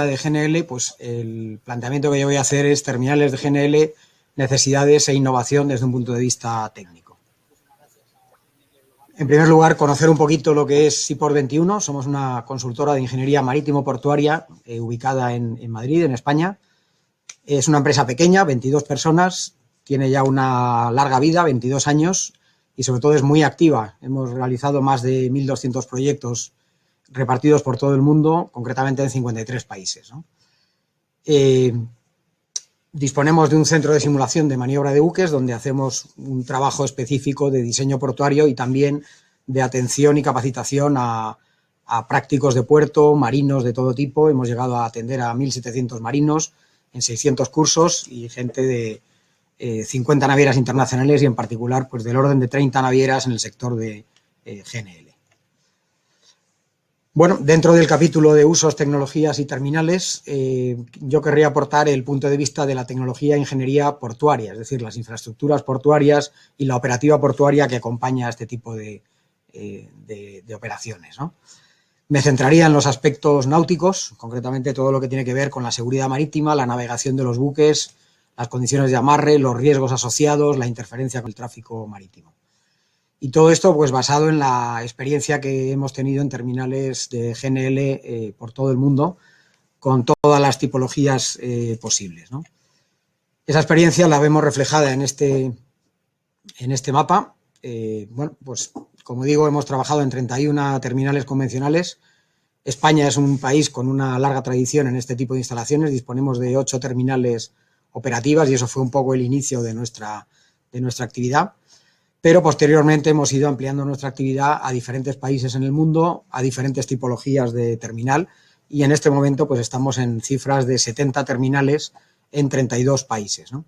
de GNL, pues el planteamiento que yo voy a hacer es terminales de GNL, necesidades e innovación desde un punto de vista técnico. En primer lugar, conocer un poquito lo que es Seaport 21. Somos una consultora de ingeniería marítimo-portuaria ubicada en Madrid, en España. Es una empresa pequeña, 22 personas, tiene ya una larga vida, 22 años, y sobre todo es muy activa. Hemos realizado más de 1.200 proyectos repartidos por todo el mundo, concretamente en 53 países, ¿no? Disponemos de un centro de simulación de maniobra de buques donde hacemos un trabajo específico de diseño portuario y también de atención y capacitación a prácticos de puerto, marinos de todo tipo. Hemos llegado a atender a 1.700 marinos en 600 cursos y gente de 50 navieras internacionales y en particular pues del orden de 30 navieras en el sector de GNL. Bueno, dentro del capítulo de usos, tecnologías y terminales, yo querría aportar el punto de vista de la tecnología e ingeniería portuaria, es decir, las infraestructuras portuarias y la operativa portuaria que acompaña a este tipo de operaciones, ¿no? Me centraría en los aspectos náuticos, concretamente todo lo que tiene que ver con la seguridad marítima, la navegación de los buques, las condiciones de amarre, los riesgos asociados, la interferencia con el tráfico marítimo. Y todo esto pues basado en la experiencia que hemos tenido en terminales de GNL por todo el mundo, con todas las tipologías posibles, ¿no? Esa experiencia la vemos reflejada en este mapa. Bueno, pues como digo, hemos trabajado en 31 terminales convencionales. España es un país con una larga tradición en este tipo de instalaciones. Disponemos de 8 terminales operativas y eso fue un poco el inicio de nuestra actividad. Pero posteriormente hemos ido ampliando nuestra actividad a diferentes países en el mundo, a diferentes tipologías de terminal y en este momento pues estamos en cifras de 70 terminales en 32 países, ¿no?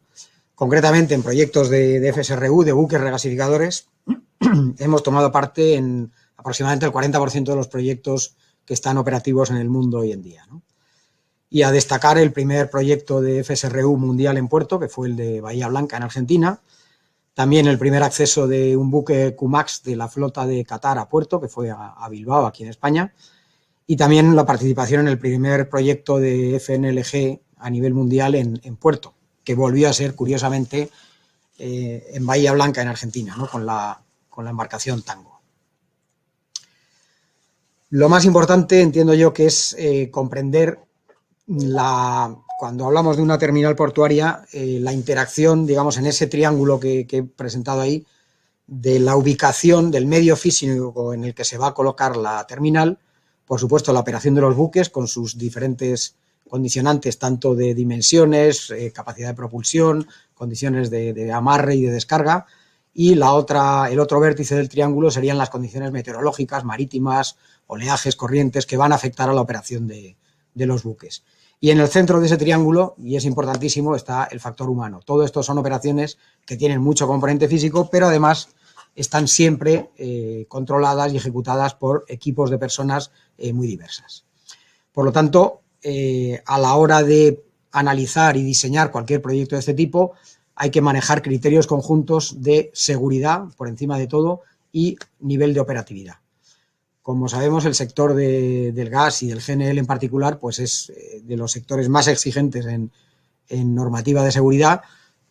Concretamente en proyectos de FSRU, de buques regasificadores, hemos tomado parte en aproximadamente el 40% de los proyectos que están operativos en el mundo hoy en día, ¿no? Y a destacar el primer proyecto de FSRU mundial en puerto, que fue el de Bahía Blanca en Argentina. También el primer acceso de un buque Q-Max de la flota de Qatar a puerto, que fue a Bilbao, aquí en España. Y también la participación en el primer proyecto de FNLG a nivel mundial en puerto, que volvió a ser, curiosamente, en Bahía Blanca, en Argentina, ¿no? con la embarcación Tango. Lo más importante, entiendo yo, que es comprender cuando hablamos de una terminal portuaria, la interacción, digamos, en ese triángulo que he presentado ahí, de la ubicación del medio físico en el que se va a colocar la terminal, por supuesto la operación de los buques con sus diferentes condicionantes, tanto de dimensiones, capacidad de propulsión, condiciones de amarre y de descarga, y el otro vértice del triángulo serían las condiciones meteorológicas, marítimas, oleajes, corrientes, que van a afectar a la operación de los buques. Y en el centro de ese triángulo, y es importantísimo, está el factor humano. Todo esto son operaciones que tienen mucho componente físico, pero además están siempre controladas y ejecutadas por equipos de personas muy diversas. Por lo tanto, a la hora de analizar y diseñar cualquier proyecto de este tipo, hay que manejar criterios conjuntos de seguridad, por encima de todo, y nivel de operatividad. Como sabemos, el sector del gas y del GNL en particular pues es de los sectores más exigentes en normativa de seguridad.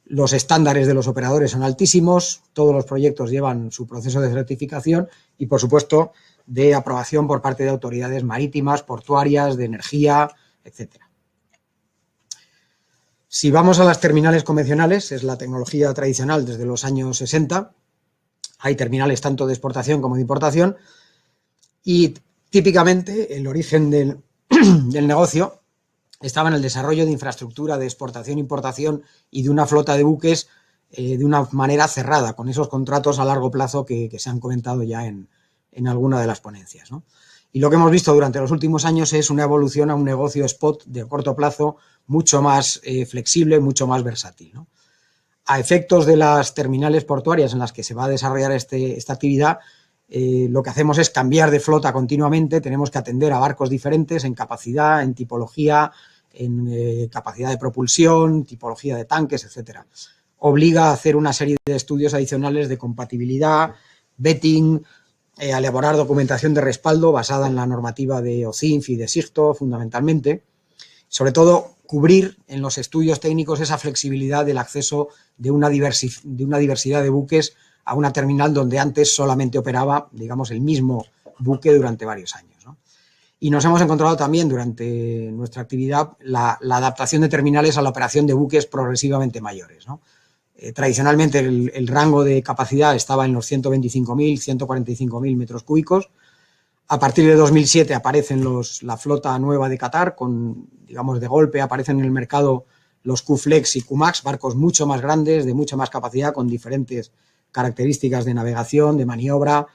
Los estándares de los operadores son altísimos, todos los proyectos llevan su proceso de certificación y, por supuesto, de aprobación por parte de autoridades marítimas, portuarias, de energía, etc. Si vamos a las terminales convencionales, es la tecnología tradicional desde los años 60, hay terminales tanto de exportación como de importación. Y típicamente el origen del negocio estaba en el desarrollo de infraestructura de exportación, importación y de una flota de buques de una manera cerrada, con esos contratos a largo plazo que se han comentado ya en alguna de las ponencias, ¿no? Y lo que hemos visto durante los últimos años es una evolución a un negocio spot de corto plazo mucho más flexible, mucho más versátil, ¿no? A efectos de las terminales portuarias en las que se va a desarrollar esta actividad, lo que hacemos es cambiar de flota continuamente, tenemos que atender a barcos diferentes en capacidad, en tipología, en capacidad de propulsión, tipología de tanques, etcétera. Obliga a hacer una serie de estudios adicionales de compatibilidad, vetting, a elaborar documentación de respaldo basada en la normativa de OCINF y de SIGTO, fundamentalmente. sobre todo cubrir en los estudios técnicos esa flexibilidad del acceso de una diversidad de buques a una terminal donde antes solamente operaba, digamos, el mismo buque durante varios años, ¿no? Y nos hemos encontrado también durante nuestra actividad la adaptación de terminales a la operación de buques progresivamente mayores, ¿no? Tradicionalmente el rango de capacidad estaba en los 125.000, 145.000 metros cúbicos. A partir de 2007 aparecen la flota nueva de Qatar, digamos, de golpe aparecen en el mercado los Q-Flex y Q-Max, barcos mucho más grandes, de mucha más capacidad, con diferentes características de navegación, de maniobra,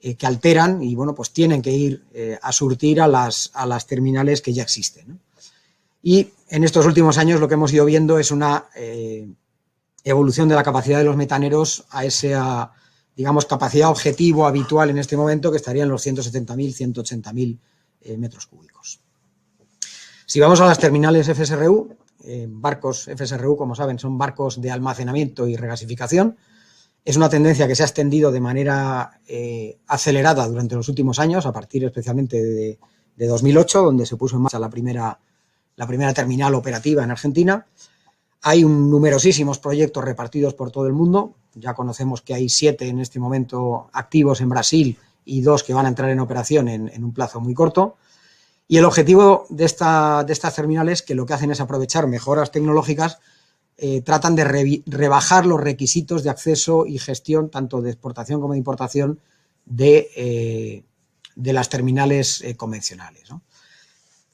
que alteran y, bueno, pues tienen que ir a surtir a las terminales que ya existen, ¿no? Y en estos últimos años lo que hemos ido viendo es una evolución de la capacidad de los metaneros a esa, digamos, capacidad objetivo habitual en este momento, que estaría en los 170.000, 180.000 metros cúbicos. Si vamos a las terminales FSRU, barcos FSRU, como saben, son barcos de almacenamiento y regasificación. Es una tendencia que se ha extendido de manera acelerada durante los últimos años, a partir especialmente de 2008, donde se puso en marcha la primera terminal operativa en Argentina. Hay numerosísimos proyectos repartidos por todo el mundo. Ya conocemos que hay 7 en este momento activos en Brasil y 2 que van a entrar en operación en un plazo muy corto. Y el objetivo de estas terminales, que lo que hacen es aprovechar mejoras tecnológicas, tratan de rebajar los requisitos de acceso y gestión, tanto de exportación como de importación, de las terminales convencionales, ¿no?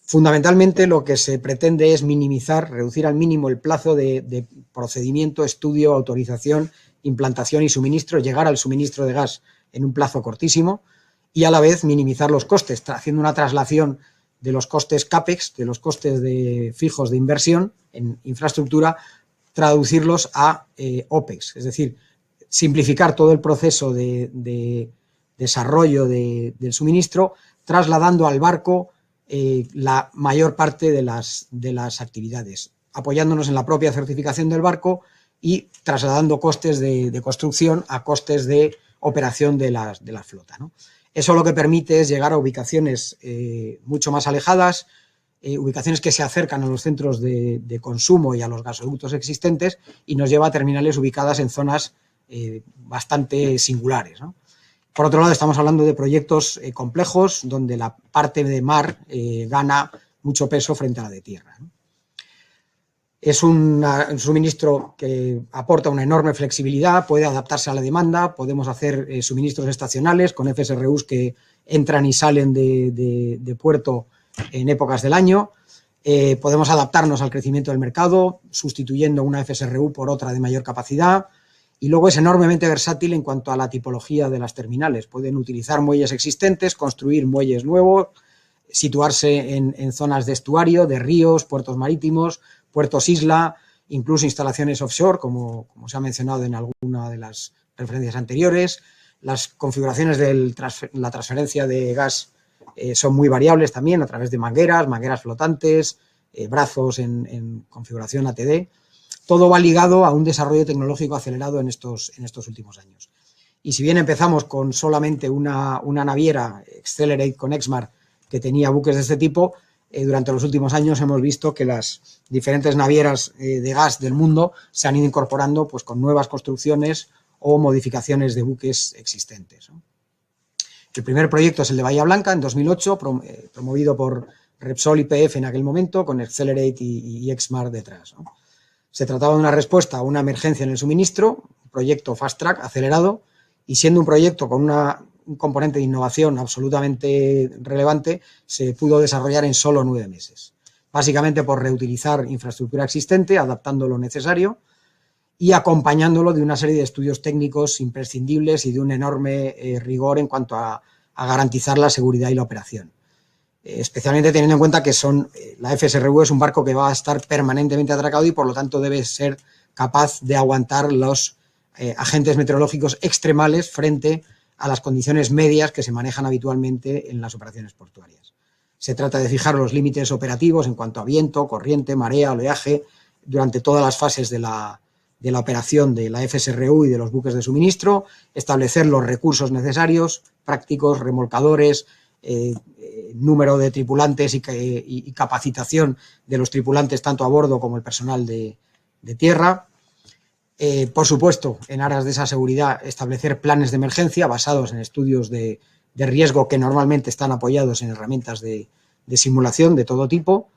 Fundamentalmente lo que se pretende es reducir al mínimo el plazo de procedimiento, estudio, autorización, implantación y suministro, llegar al suministro de gas en un plazo cortísimo y a la vez minimizar los costes, haciendo una traslación de los costes CAPEX, de los costes fijos de inversión en infraestructura, traducirlos a OPEX, es decir, simplificar todo el proceso de desarrollo del suministro, trasladando al barco la mayor parte de las actividades, apoyándonos en la propia certificación del barco y trasladando costes de construcción a costes de operación de la flota, ¿no? Eso lo que permite es llegar a ubicaciones mucho más alejadas, ubicaciones que se acercan a los centros de consumo y a los gasoductos existentes, y nos lleva a terminales ubicadas en zonas bastante singulares, ¿no? Por otro lado, estamos hablando de proyectos complejos donde la parte de mar gana mucho peso frente a la de tierra, ¿no? Es un suministro que aporta una enorme flexibilidad, puede adaptarse a la demanda, podemos hacer suministros estacionales con FSRUs que entran y salen de puerto en épocas del año. Podemos adaptarnos al crecimiento del mercado, sustituyendo una FSRU por otra de mayor capacidad. Y luego es enormemente versátil en cuanto a la tipología de las terminales. Pueden utilizar muelles existentes, construir muelles nuevos, situarse en zonas de estuario, de ríos, puertos marítimos, puertos isla, incluso instalaciones offshore, como se ha mencionado en alguna de las referencias anteriores. Las configuraciones de la transferencia de gas son muy variables también, a través de mangueras flotantes, brazos en configuración ATD. Todo va ligado a un desarrollo tecnológico acelerado en estos últimos años. Y si bien empezamos con solamente una naviera, Accelerate con Exmar, que tenía buques de este tipo, durante los últimos años hemos visto que las diferentes navieras de gas del mundo se han ido incorporando, pues, con nuevas construcciones o modificaciones de buques existentes, ¿no? El primer proyecto es el de Bahía Blanca, en 2008, promovido por Repsol y PF en aquel momento, con Accelerate y Exmar detrás, ¿no? Se trataba de una respuesta a una emergencia en el suministro, un proyecto fast track, acelerado, y siendo un proyecto con un componente de innovación absolutamente relevante, se pudo desarrollar en solo 9 meses. Básicamente por reutilizar infraestructura existente, adaptando lo necesario y acompañándolo de una serie de estudios técnicos imprescindibles y de un enorme rigor en cuanto a garantizar la seguridad y la operación. Especialmente teniendo en cuenta que la FSRU es un barco que va a estar permanentemente atracado y por lo tanto debe ser capaz de aguantar los agentes meteorológicos extremales frente a las condiciones medias que se manejan habitualmente en las operaciones portuarias. Se trata de fijar los límites operativos en cuanto a viento, corriente, marea, oleaje, durante todas las fases de la operación de la FSRU y de los buques de suministro, establecer los recursos necesarios, prácticos, remolcadores, número de tripulantes y capacitación de los tripulantes tanto a bordo como el personal de tierra. Por supuesto, en aras de esa seguridad, establecer planes de emergencia basados en estudios de riesgo que normalmente están apoyados en herramientas de simulación de todo tipo.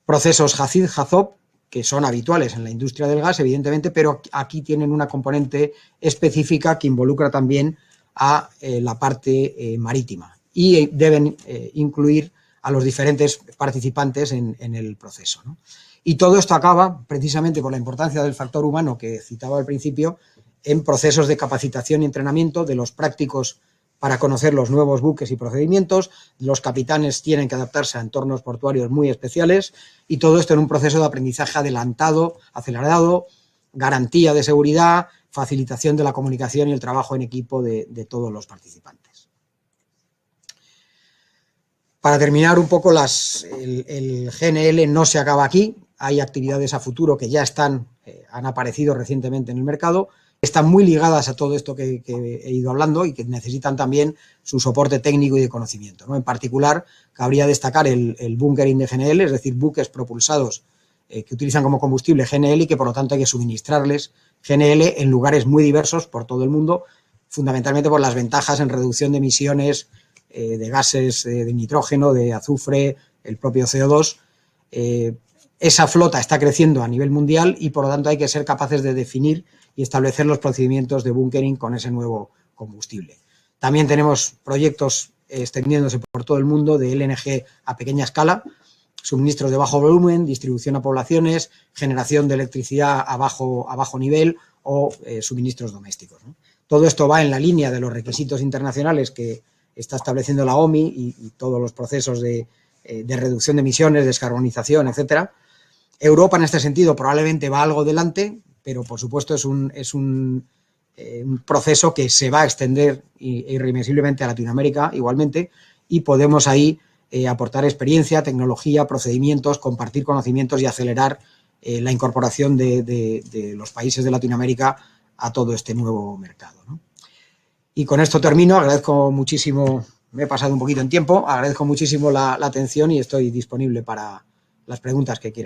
Procesos HACID, HAZOP, que son habituales en la industria del gas, evidentemente, pero aquí tienen una componente específica que involucra también a la parte marítima y deben incluir a los diferentes participantes en el proceso, ¿no? Y todo esto acaba, precisamente por la importancia del factor humano que citaba al principio, en procesos de capacitación y entrenamiento de los prácticos para conocer los nuevos buques y procedimientos. Los capitanes tienen que adaptarse a entornos portuarios muy especiales y todo esto en un proceso de aprendizaje adelantado, acelerado, garantía de seguridad, facilitación de la comunicación y el trabajo en equipo de todos los participantes. Para terminar un poco, el GNL no se acaba aquí. Hay actividades a futuro que ya han aparecido recientemente en el mercado, están muy ligadas a todo esto que he ido hablando y que necesitan también su soporte técnico y de conocimiento, ¿no? En particular, cabría destacar el bunkering de GNL, es decir, buques propulsados que utilizan como combustible GNL y que por lo tanto hay que suministrarles GNL en lugares muy diversos por todo el mundo, fundamentalmente por las ventajas en reducción de emisiones de gases de nitrógeno, de azufre, el propio CO2. Esa flota está creciendo a nivel mundial y por lo tanto hay que ser capaces de definir y establecer los procedimientos de bunkering con ese nuevo combustible. También tenemos proyectos extendiéndose por todo el mundo de LNG a pequeña escala, suministros de bajo volumen, distribución a poblaciones, generación de electricidad a bajo nivel o suministros domésticos, ¿no? Todo esto va en la línea de los requisitos internacionales que está estableciendo la OMI y todos los procesos de reducción de emisiones, descarbonización, etcétera. Europa en este sentido probablemente va algo delante, pero por supuesto es un proceso que se va a extender irremisiblemente a Latinoamérica igualmente y podemos ahí aportar experiencia, tecnología, procedimientos, compartir conocimientos y acelerar la incorporación de los países de Latinoamérica a todo este nuevo mercado, ¿no? Y con esto termino, agradezco muchísimo, me he pasado un poquito en tiempo, agradezco muchísimo la atención y estoy disponible para las preguntas que quieran.